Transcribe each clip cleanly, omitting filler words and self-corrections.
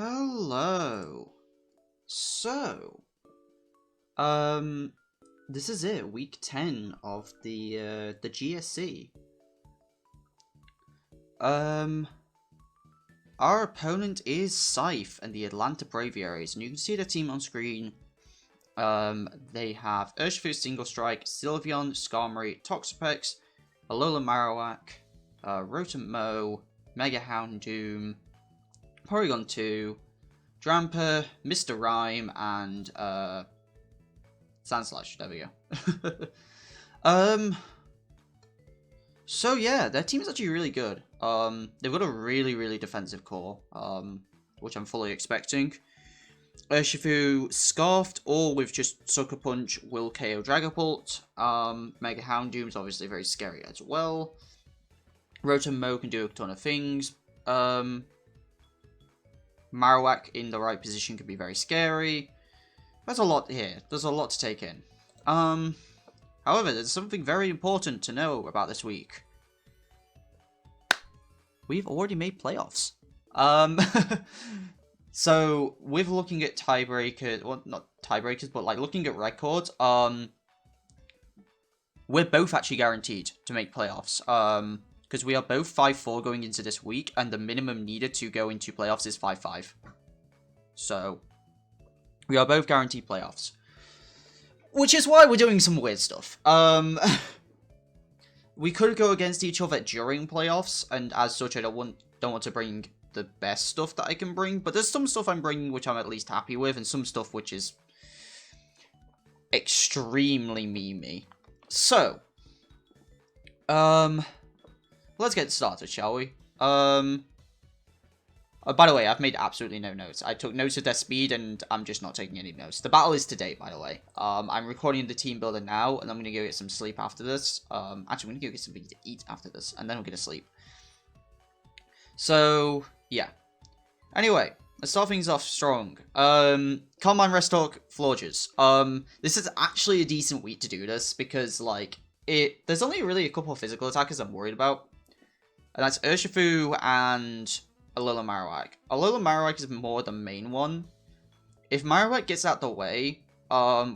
Hello. So, this is it, week 10 of the GSC. Our opponent is Scythe and the Atlanta Braviaries, and you can see the team on screen. They have Urshifu, Single Strike, Sylveon, Skarmory, Toxapex, Alola Marowak, Rotom-Mow, Mega Houndoom, Porygon 2, Drampa, Mr. Rhyme, and Sandslash. There we go. So yeah, their team is actually really good. They've got a really defensive core, which I'm fully expecting. Urshifu Scarfed, or with just Sucker Punch, will KO Dragapult. Mega Houndoom is obviously very scary as well. Rotom-Mow can do a ton of things. Marowak in the right position could be very scary. There's a lot here. There's a lot to take in. However, there's something very important to know about this week. We've already made playoffs. So, with looking at tiebreakers, well, not tiebreakers, but like looking at records, we're both actually guaranteed to make playoffs. Because we are both 5-4 going into this week, and the minimum needed to go into playoffs is 5-5. So, we are both guaranteed playoffs. Which is why we're doing some weird stuff. We could go against each other during playoffs, and as such, I don't want to bring the best stuff that I can bring, but there's some stuff I'm bringing which I'm at least happy with, and some stuff which is extremely memey. So, let's get started, shall we? By the way, I've made absolutely no notes. I took notes of their speed, and I'm just not taking any notes. The battle is today, by the way. I'm recording the team builder now, and I'm going to go get some sleep after this. Actually, I'm going to go get something to eat after this, and then we're going to sleep. So, yeah. Anyway, let's start things off strong. Calm Rest Talk, Florges. This is actually a decent week to do this, because, like, there's only really a couple of physical attackers I'm worried about. And that's Urshifu and Alola Marowak. Alola Marowak is more the main one. If Marowak gets out the way,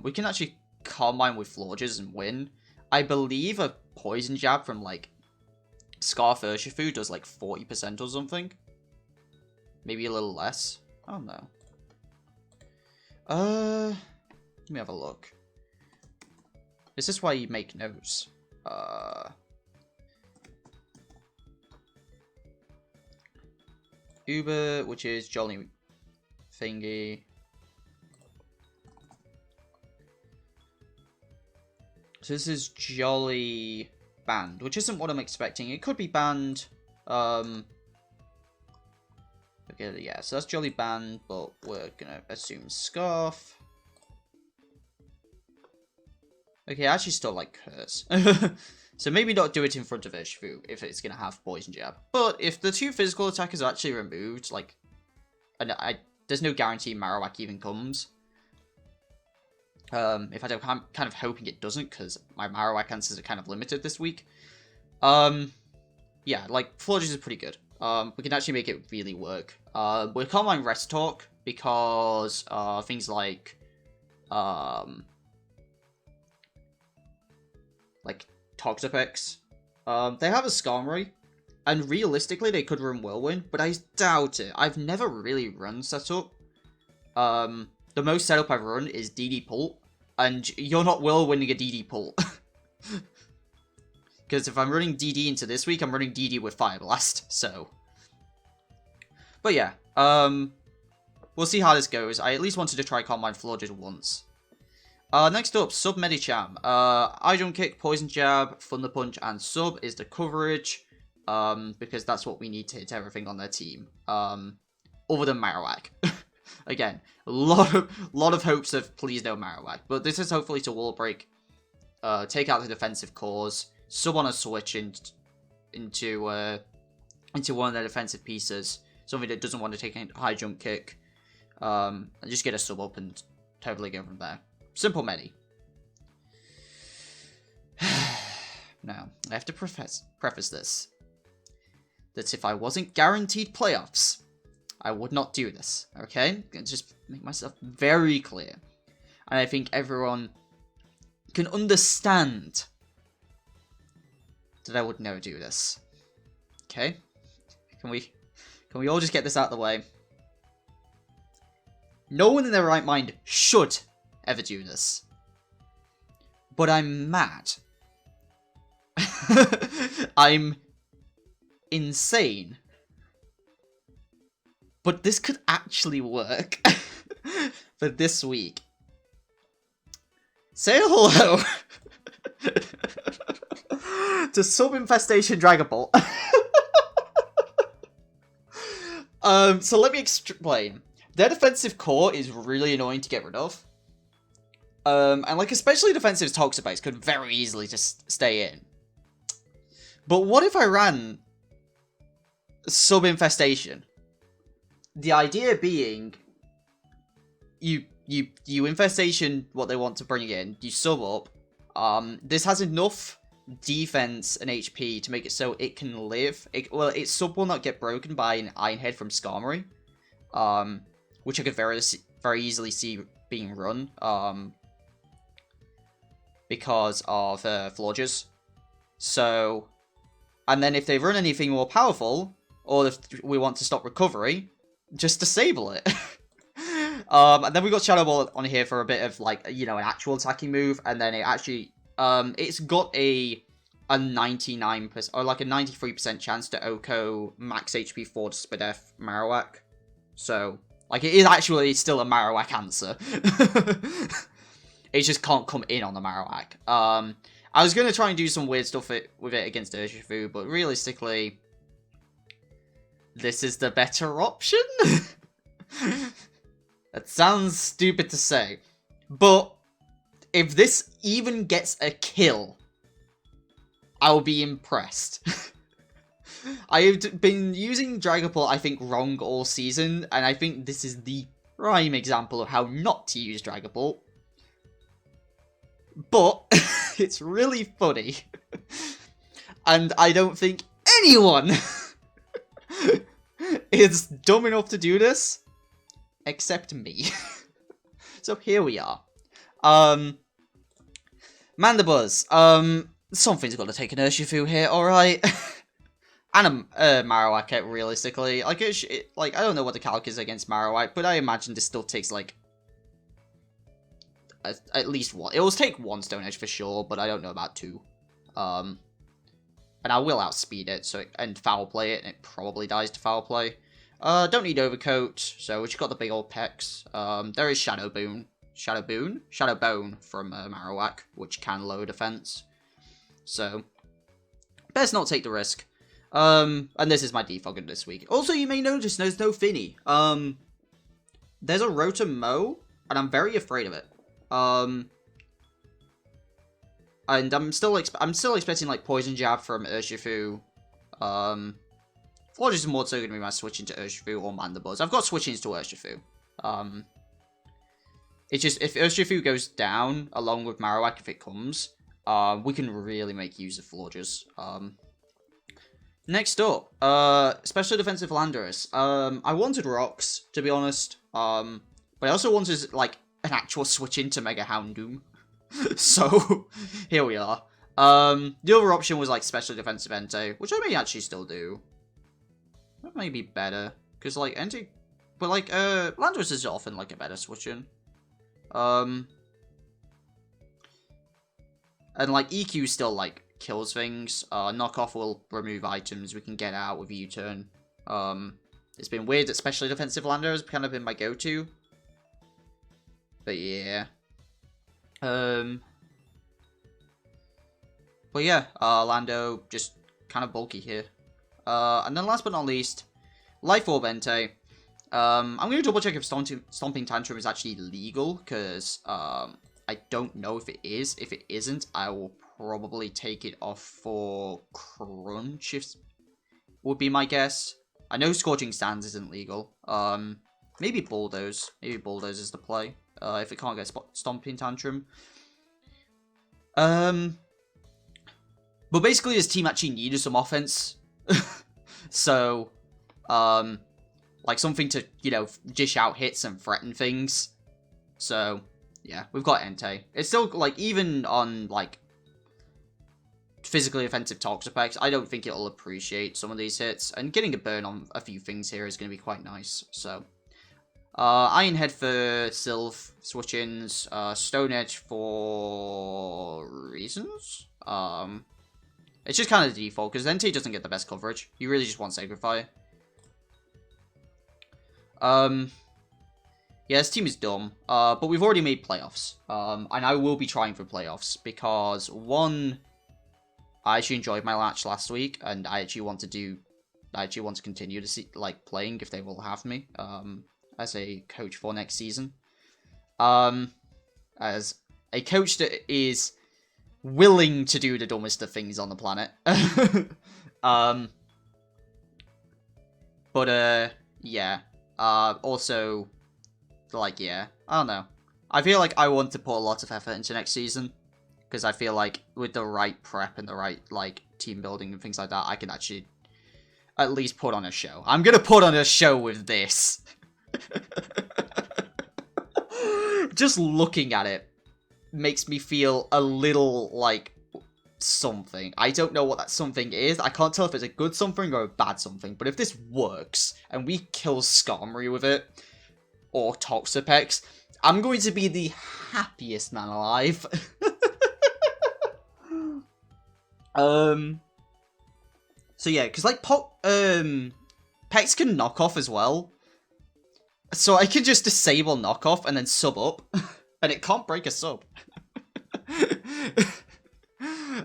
we can actually combine with Florges and win. I believe a Poison Jab from, like, Scarf Urshifu does, like, 40% or something. Maybe a little less. I don't know. Let me have a look. Is this why you make notes? Uber, which is Jolly Thingy. So this is Jolly Band, which isn't what I'm expecting. It could be Band. Okay, yeah, so that's Jolly Band, but we're gonna assume Scarf. Okay, I actually still like Curse. So maybe not do it in front of Urshifu if it's going to have Poison Jab. But if the two physical attackers are actually removed, like, and there's no guarantee Marowak even comes. In fact, I'm kind of hoping it doesn't, because my Marowak answers are kind of limited this week. Yeah, like, Florges is pretty good. We can actually make it really work. We're calling Rest Talk, because things like Toxapex. They have a Skarmory, and realistically they could run Whirlwind, but I doubt it. I've never really run setup. The most setup I've run is DD Pult, and you're not Whirlwinding a DD Pult. Because if I'm running DD into this week, I'm running DD with Fire Blast, so. But yeah, we'll see how this goes. I at least wanted to try Combine Florges once. Next up, Sub Medicham. Eye Jump Kick, Poison Jab, Thunder Punch, and Sub is the coverage. Because that's what we need to hit everything on their team. Other than Marowak. Again, a lot of hopes of please no Marowak. But this is hopefully to wall break. Take out the defensive cores. Sub on a switch into one of their defensive pieces. Something that doesn't want to take a high jump kick. And just get a sub up and totally go from there. Simple Medi. Now, I have to preface this. That if I wasn't guaranteed playoffs, I would not do this, okay? Just make myself very clear. And I think everyone can understand that I would never do this. Okay? Can we all just get this out of the way? No one in their right mind should ever do this. But I'm mad. I'm insane. But this could actually work for this week. Say hello to Sub-Infestation Dragapult. So let me explain. Their defensive core is really annoying to get rid of. And like especially defensive Toxapex could very easily just stay in. But what if I ran Sub-Infestation? The idea being you Infestation what they want to bring in, you sub up. This has enough defense and HP to make it so it can live. Its sub will not get broken by an Iron Head from Skarmory. Which I could very easily see being run. Because of Florges. So, and then if they run anything more powerful, or if we want to stop recovery, just disable it. And then we got Shadow Ball on here for a bit of like, you know, an actual attacking move, and then it actually, it's got a 99% or like a 93% chance to OHKO max HP 4 to Spadef Marowak. So, like, it is actually still a Marowak answer. It just can't come in on the Marowak. I was going to try and do some weird stuff with it against Urshifu, but realistically, this is the better option? That sounds stupid to say. But if this even gets a kill, I will be impressed. I have been using Dragapult, I think, wrong all season, and I think this is the prime example of how not to use Dragapult. But it's really funny. And I don't think anyone is dumb enough to do this except me. So here we are. Mandibuzz. Something's got to take an Urshifu here, alright? And a Marowak, realistically. Like, like, I don't know what the calc is against Marowak, but I imagine this still takes, like, at least one. It will take one Stone Edge for sure, but I don't know about two. And I will outspeed it, and foul play it, and it probably dies to foul play. Don't need Overcoat, so we just got the big old pecs. There is Shadow Bone from Marowak, which can lower defense. So, best not take the risk. And this is my defogger this week. Also, you may notice there's no Finny. There's a Rotom-Mow, and I'm very afraid of it. And I'm still expecting like Poison Jab from Urshifu. Florges is more so going to be my switch into Urshifu or Mandibuzz. I've got switchings to Urshifu. It's just if Urshifu goes down along with Marowak if it comes, we can really make use of Florges. Next up, Special Defensive Landorus. I wanted Rocks, to be honest. But I also wanted like an actual switch into Mega Houndoom. So, here we are. The other option was, like, Special Defensive Entei, which I may actually still do. That may be better, because, like, Entei... But, like, Landorus is often, like, a better switch-in. And, like, EQ still, like, kills things. Knockoff will remove items we can get out with U-turn. It's been weird that Special Defensive Landorus has kind of been my go-to. But yeah. But yeah, Lando just kind of bulky here. And then last but not least, Life Orb Entei. I'm going to double check if Stomping Tantrum is actually legal, because I don't know if it is. If it isn't, I will probably take it off for Crunch, would be my guess. I know Scorching Sands isn't legal. Maybe Bulldoze. Maybe Bulldoze is the play. If it can't get Stomping Tantrum. But basically this team actually needed some offense. So, Like, something to, you know, dish out hits and threaten things. So, yeah, we've got Entei. It's still, like, even on, like, physically offensive Toxapex, I don't think it'll appreciate some of these hits. And getting a burn on a few things here is going to be quite nice. So, Iron Head for Sylph, switch-ins, Stone Edge for reasons. It's just kind of the default, because Entei doesn't get the best coverage. You really just want Sacred Fire. Yeah, this team is dumb, but we've already made playoffs, and I will be trying for playoffs, because, one, I actually enjoyed my match last week, and I actually want to continue to see, like, playing if they will have me, as a coach for next season. As a coach that is willing to do the dumbest of things on the planet. Yeah. Also, like, yeah, I don't know. I feel like I want to put a lot of effort into next season, because I feel like with the right prep and the right, like, team building and things like that, I can actually at least put on a show. I'm gonna put on a show with this. Just looking at it makes me feel a little, like, something. I don't know what that something is. I can't tell if it's a good something or a bad something, but if this works, and we kill Skarmory with it, or Toxapex, I'm going to be the happiest man alive. So yeah, because, like, Pex can knock off as well. So I can just disable knockoff and then sub up, and it can't break a sub.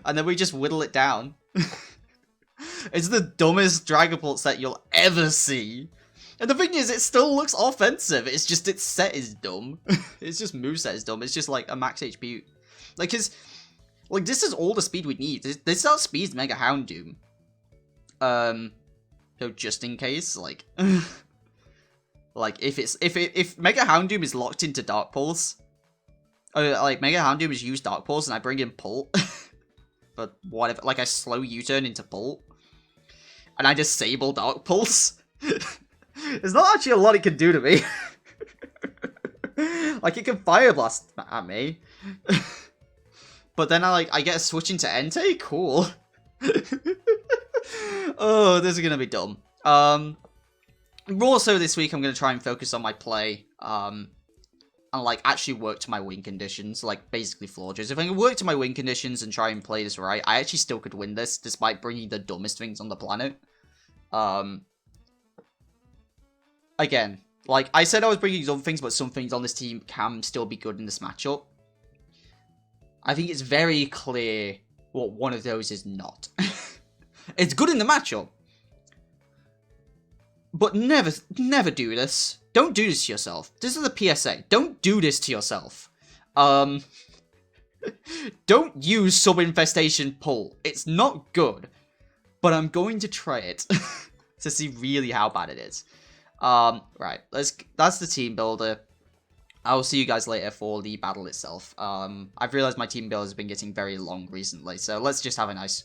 And then we just whittle it down. It's the dumbest Dragapult set you'll ever see. And the thing is, it still looks offensive. It's just its set is dumb. It's just moveset is dumb. It's just like a max HP. Like, like, this is all the speed we need. This outspeeds Mega Houndoom. So just in case, like, like if Mega Houndoom is locked into Dark Pulse, like Mega Houndoom is used Dark Pulse and I bring in Pult, but whatever, like I slow U-turn into Pult, and I disable Dark Pulse. There's not actually a lot it can do to me. Like, it can Fire Blast at me. But then I get a switch into Entei? Cool. Oh, this is gonna be dumb. More so this week, I'm gonna try and focus on my play, and, like, actually work to my win conditions, like, basically Florges. If I can work to my win conditions and try and play this right, I actually still could win this, despite bringing the dumbest things on the planet. Again, like, I said I was bringing some things, but some things on this team can still be good in this matchup. I think it's very clear what one of those is not. It's good in the matchup. But never do this. Don't do this to yourself. This is a PSA. Don't do this to yourself. Don't use Sub-Infestation Pull. It's not good. But I'm going to try it. To see really how bad it is. Right. That's the team builder. I will see you guys later for the battle itself. I've realized my team builder has been getting very long recently. So let's just have a nice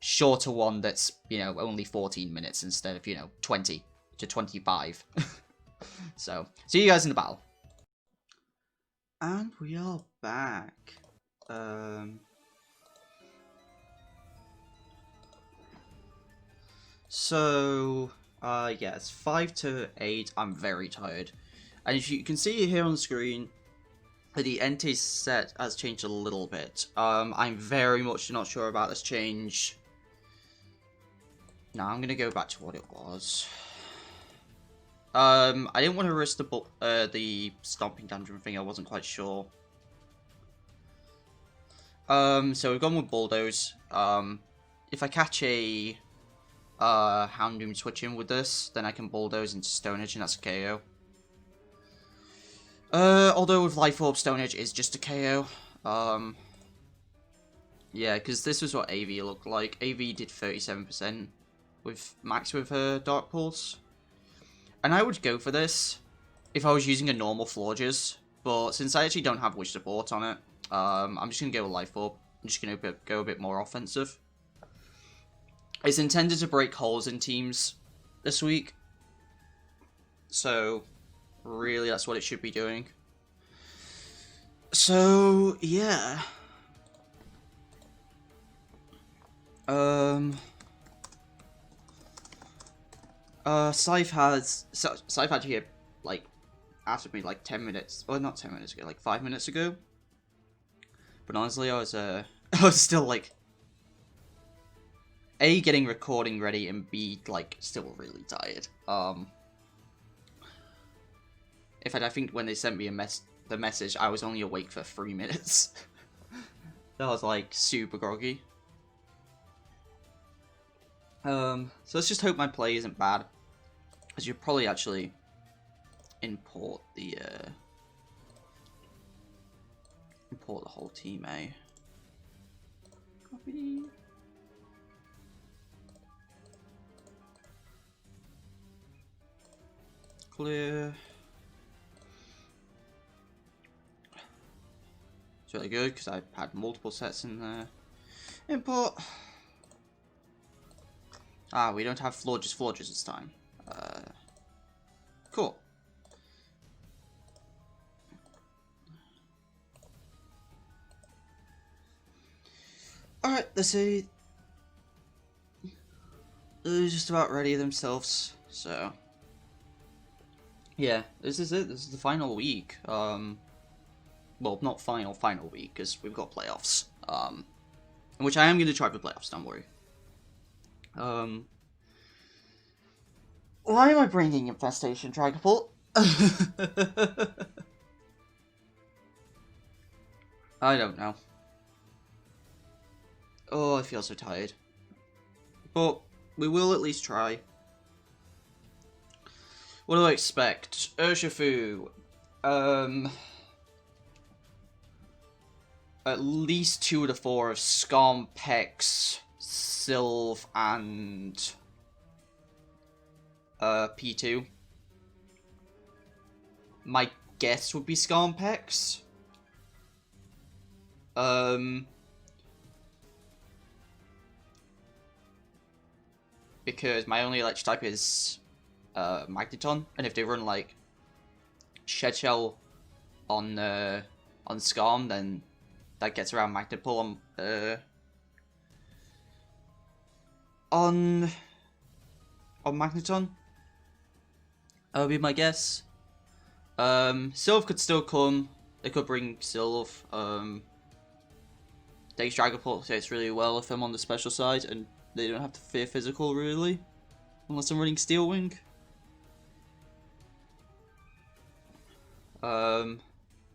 shorter one that's, you know, only 14 minutes instead of, you know, 20 to 25. So, see you guys in the battle. And we are back. Yeah, it's 5 to 8. I'm very tired. And if you can see here on the screen, the Entei set has changed a little bit. I'm very much not sure about this change. Now I'm gonna go back to what it was. I didn't want to risk the Stomping Tantrum thing. I wasn't quite sure. So we've gone with Bulldoze. If I catch a Houndoom switching with this, then I can Bulldoze into Stone Edge, and that's a KO. Although with Life Orb, Stone Edge is just a KO. Yeah, because this was what AV looked like. AV did 37% with max with her Dark Pulse. And I would go for this if I was using a normal Florges, but since I actually don't have Wish support on it, I'm just going to go with Life Orb. I'm just going to go a bit more offensive. It's intended to break holes in teams this week. So, really, that's what it should be doing. So, yeah. Scythe had here, like, after me, like, 10 minutes, well, not 10 minutes ago, like, 5 minutes ago. But honestly, I was, I was still, like, A, getting recording ready, and B, like, still really tired. In fact, I think when they sent me the message, I was only awake for 3 minutes. That was, like, super groggy. So let's just hope my play isn't bad. As you'll probably actually import the whole team, eh? Copy. Clear. It's really good because I had multiple sets in there. Import. Ah, we don't have Florges this time. Cool. Alright, let's see. They're just about ready themselves, so. Yeah, this is it. This is the final week. Well, not final week, because we've got playoffs. Which I am going to try for playoffs, don't worry. Why am I bringing Infestation, Dragapult? I don't know. Oh, I feel so tired. But we will at least try. What do I expect? Urshifu. At least 2 to 4 of Skarm, Pex, Sylve, and P2. My guess would be Skarm, Pex. Because my only electric type is Magneton, and if they run like Shed Shell on Skarm, then that gets around Magnepull on Magneton. That would be my guess. Sylve could still come. They could bring Sylve. Takes Dragapult takes really well if I'm on the special side, and they don't have to fear physical really, unless I'm running Steel Wing.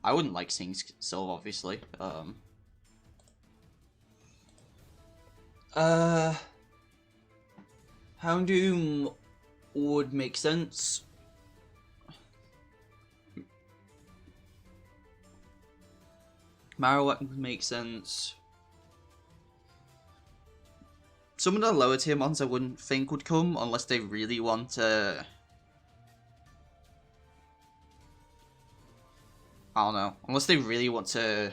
I wouldn't like seeing Sylve, obviously. Houndoom would make sense. Marowak would make sense. Some of the lower tier mons I wouldn't think would come unless they really want to. I don't know. Unless they really want to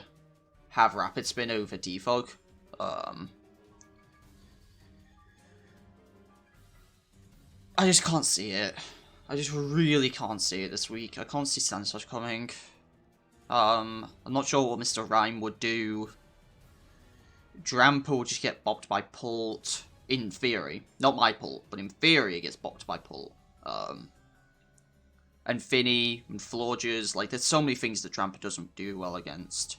have Rapid Spin over Defog. I just can't see it. I just really can't see it this week. I can't see Sandslash coming. I'm not sure what Mr. Rhyme would do. Drampa will just get bopped by Pult. In theory. Not my Pult, but in theory it gets bopped by Pult. And Finny and Florges, like there's so many things that Trampa doesn't do well against.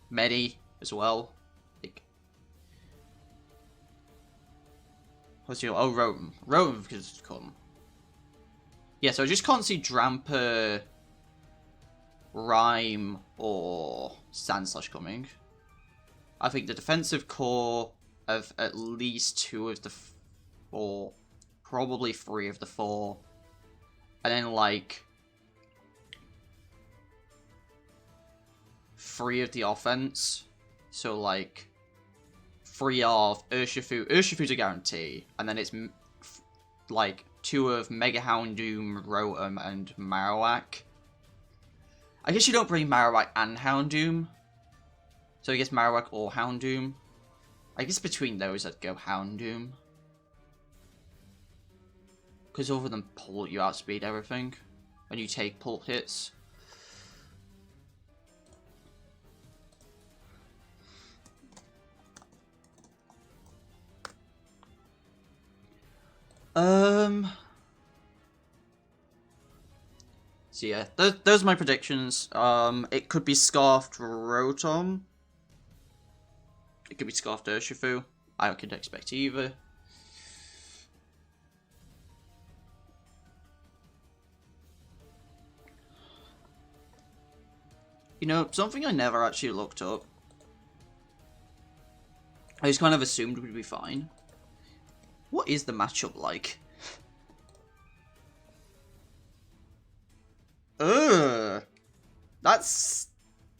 Medi as well. Like, what's your Rotom. Rotom could come. Yeah, so I just can't see Drampa, Rhyme, or Sandslash coming. I think the defensive core of at least 2 of the 4, probably 3 of the 4, and then like 3 of the offense. So like 3 of Urshifu. Urshifu's a guarantee, and then it's like 2 of Mega Houndoom, Rotom, and Marowak. I guess you don't bring Marowak and Houndoom. So I guess Marowak or Houndoom. I guess between those I'd go Houndoom. Because other than Pult, you outspeed everything. And you take Pult hits. So yeah, those are my predictions. It could be Scarfed Rotom. It could be Scarfed Urshifu. I could expect either. You know, something I never actually looked up. I just kind of assumed we'd be fine. What is the matchup like? Ugh. That's...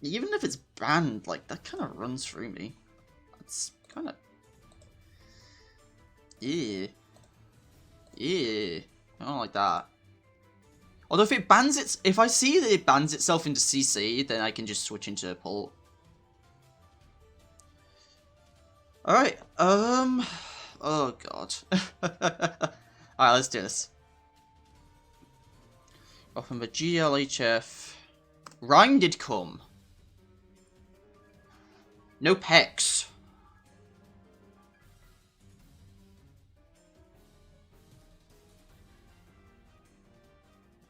Even if it's banned, like, that kind of runs through me. That's kind of... Yeah. Yeah. I don't like that. Although if it bans it... If I see that it bans itself into CC, then I can just switch into Pult. Alright, oh god. Alright, let's do this. Off from the GLHF. Rhyme did come. No pecs.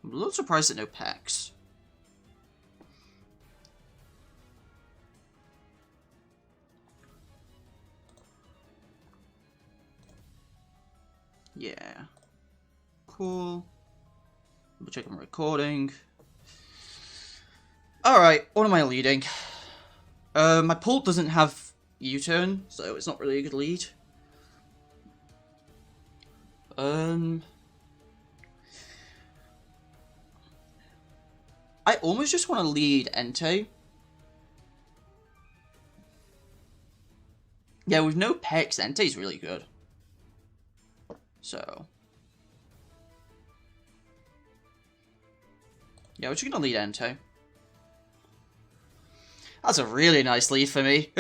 I'm a little surprised at no pecs. Yeah. Cool. Double check I'm recording. Alright, what am I leading? My Pult doesn't have U-turn, so it's not really a good lead. I almost just want to lead Entei. Yeah, with no pecs, Entei's really good. So... yeah, we're just gonna lead Entei. That's a really nice lead for me.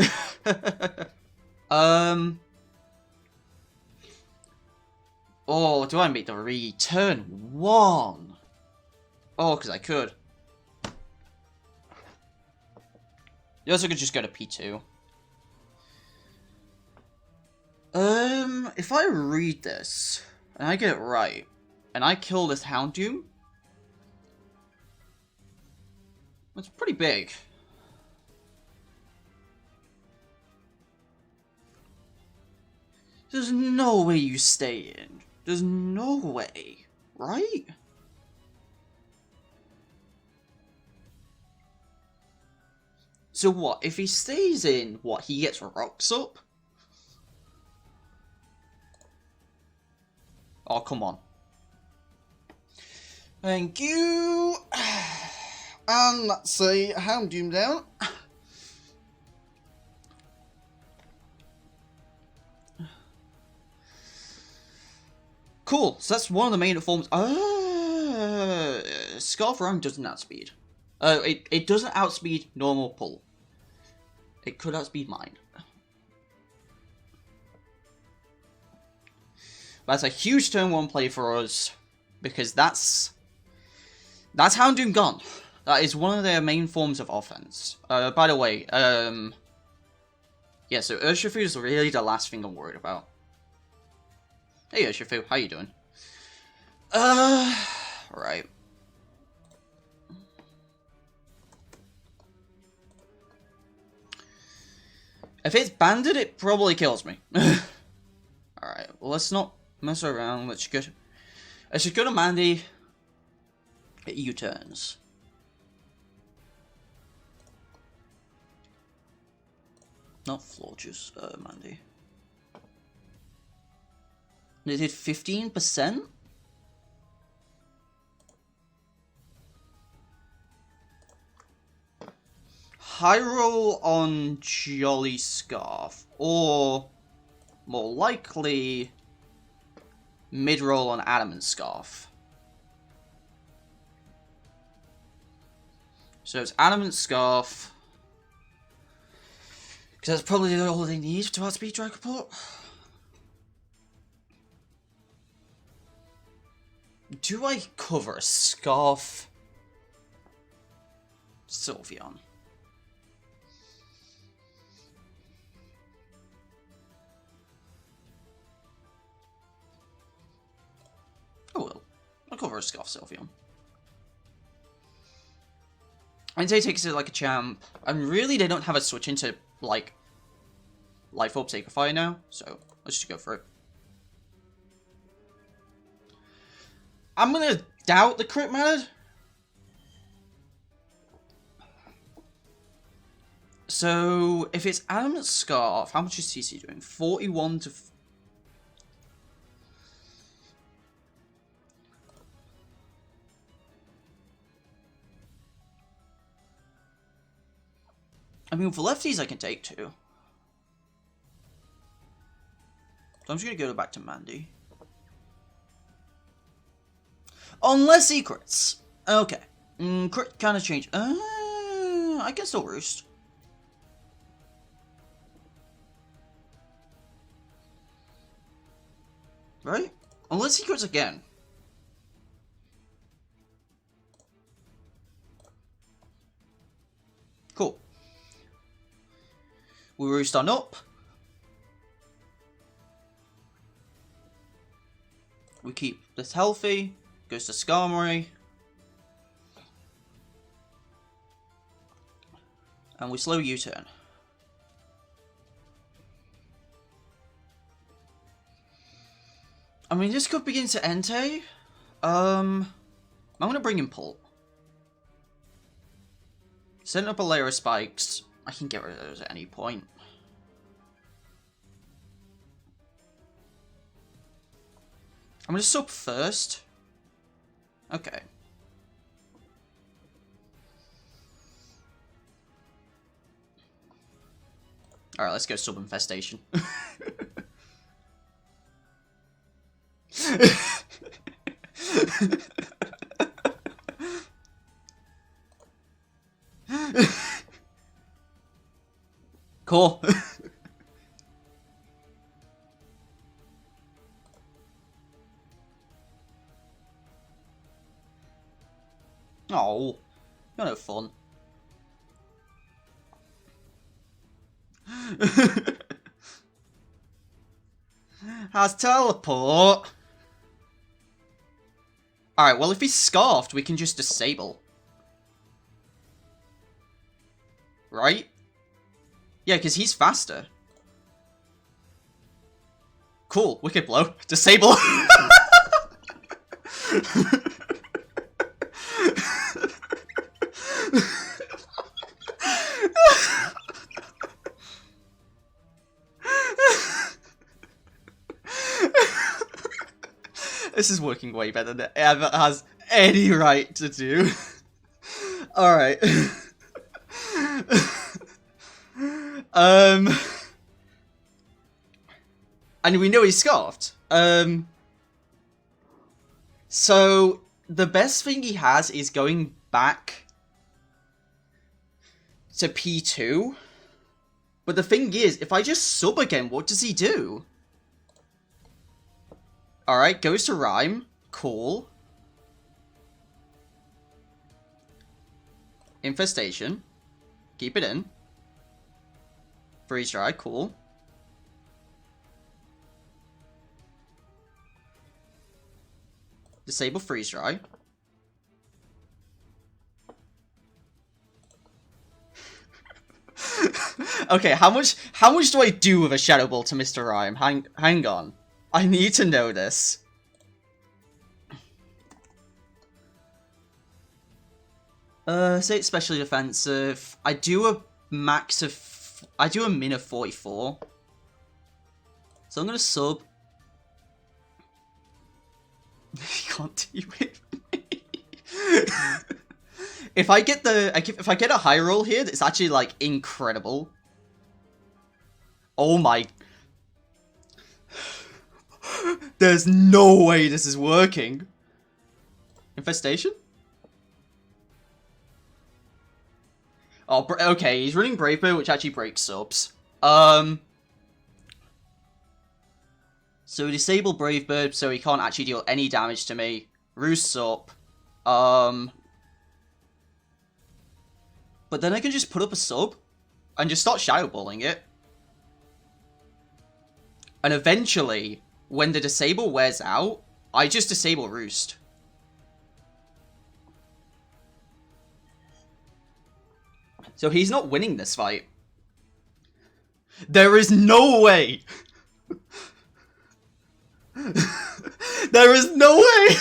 Oh, do I make the return one? Oh, because I could. You also could just go to P2. If I read this, and I get it right, and I kill this Houndoom, that's pretty big. There's no way you stay in. There's no way, right? So what, if he stays in, what, he gets rocks up? Oh, come on. Thank you. And let's say Houndoom down. Cool, so that's one of the main forms. Scarf Round doesn't outspeed. It doesn't outspeed normal Pult. It could outspeed mine. That's a huge turn 1 play for us, because that's Houndoom gone. That is one of their main forms of offense. By the way, yeah, so Urshifu is really the last thing I'm worried about. Hey Urshifu, how you doing? Right. If it's banded, it probably kills me. Alright, well, let's not mess around. Let's just go to Mandy. It U-turns. Not Florges, Mandy. They did 15%? High roll on Jolly Scarf, or more likely mid roll on Adamant Scarf. So it's Adamant Scarf, because that's probably all they need to outspeed Dragapult. do I cover a Scarf Sylveon? Oh well, I'll cover a Scarf Sylveon. And they takes it like a champ. And really, they don't have a switch into, like, Life Orb Sacred Fire now, so let's just go for it. I'm gonna doubt the crit mattered. So, if it's Adamant Scarf, how much is CC doing? 41 to... I mean, for lefties, I can take 2. So I'm just gonna go back to Mandy. Unless he crits. Okay. Crit kind of change. I can still roost. Right? Unless he crits again. Cool. We roost on up. We keep this healthy. Goes to Skarmory. And we slow U-turn. I mean, this could begin to Entei. I'm going to bring in Pult. Setting up a layer of spikes. I can get rid of those at any point. I'm going to sub first. Okay. Alright, let's go sub infestation. Cool. Oh, you're no fun. Has teleport. Alright, well if he's scarfed, we can just disable. Right? Yeah, because he's faster. Cool, Wicked Blow. Disable. This is working way better than it ever has any right to do. Alright. And we know he's scarfed. So the best thing he has is going back to P2. But the thing is, if I just sub again, what does he do? Alright, goes to Rhyme. Cool. Infestation. Keep it in. Freeze Dry, cool. Disable Freeze Dry. Okay, how much do I do with a Shadow Ball to Mr. Rhyme? Hang on. I need to know this. Say it's specially defensive. I do a min of 44. So I'm gonna sub. You can't deal with me. If I get a high roll here, it's actually like incredible. Oh my. There's no way this is working. Infestation? Oh, okay, he's running Brave Bird, which actually breaks subs. So disable Brave Bird, so he can't actually deal any damage to me. roosts up. But then I can just put up a sub and just start shadow balling it. And eventually, when the disable wears out, I just disable roost. So he's not winning this fight. There is no way. There is no way.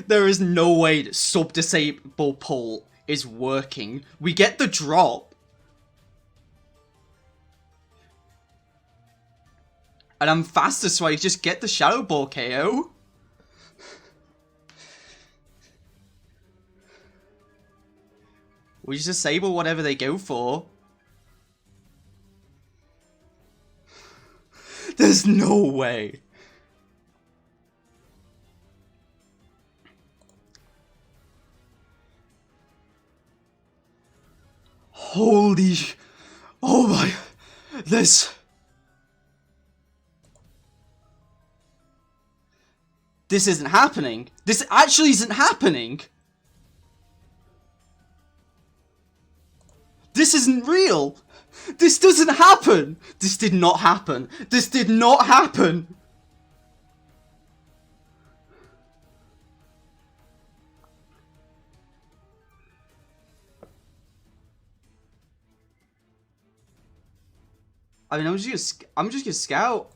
There is no way that sub-disable pull is working. We get the drop. And I'm faster, so I just get the Shadow Ball KO. We just disable whatever they go for. There's no way. Holy... Oh my... This isn't happening. This actually isn't happening. This isn't real. This doesn't happen. This did not happen. This did not happen. I mean, I'm just gonna scout.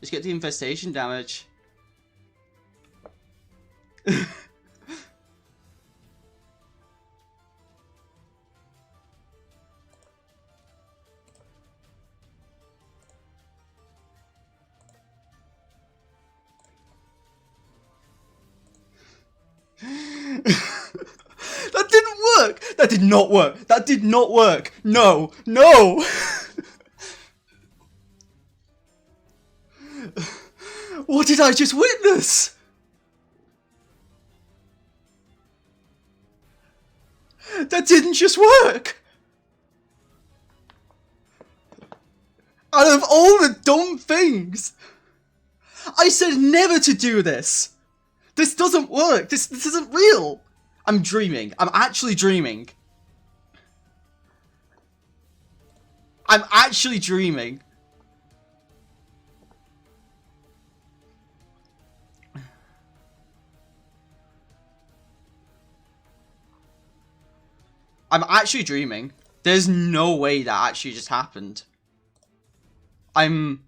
Just get the infestation damage. That didn't work! That did not work! That did not work! No! No! What did I just witness? That didn't just work! Out of all the dumb things! I said never to do this! This doesn't work! This isn't real! I'm dreaming. I'm actually dreaming. I'm actually dreaming. I'm actually dreaming. There's no way that actually just happened. I'm...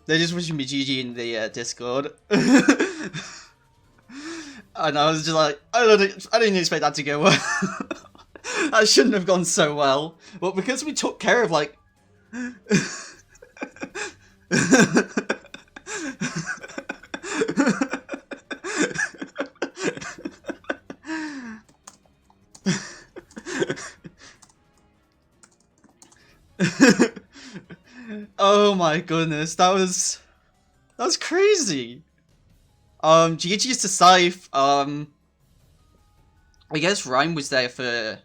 They're just wishing me GG in the Discord. And I was just like, I didn't expect that to go well. That shouldn't have gone so well. But because we took care of, like... Oh my goodness, that was crazy. GG's to Scythe. I guess Rhyme was there for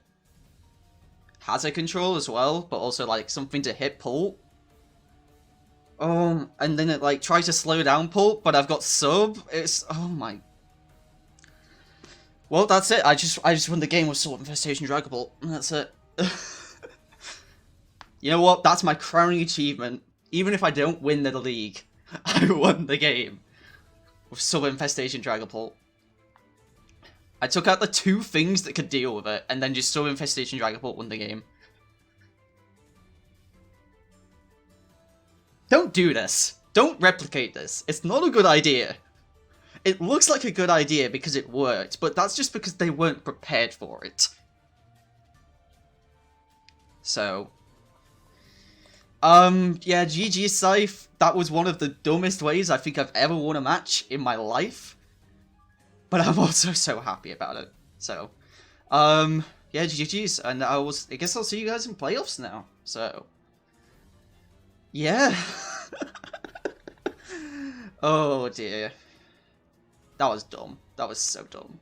hazard control as well, but also like something to hit Pult. And then it like tries to slow down Pult, but I've got sub. It's oh my. Well, that's it. I just won the game with Sword Infestation Dragapult. That's it. You know what? That's my crowning achievement. Even if I don't win the league, I won the game with Sub Infestation Dragapult. I took out the two things that could deal with it, and then just Sub Infestation Dragapult won the game. Don't do this. Don't replicate this. It's not a good idea. It looks like a good idea because it worked, but that's just because they weren't prepared for it. So... Yeah, GG Scythe. That was one of the dumbest ways I think I've ever won a match in my life. But I'm also so happy about it. So, yeah, GG's. And I guess I'll see you guys in playoffs now. So, yeah. Oh dear. That was dumb. That was so dumb.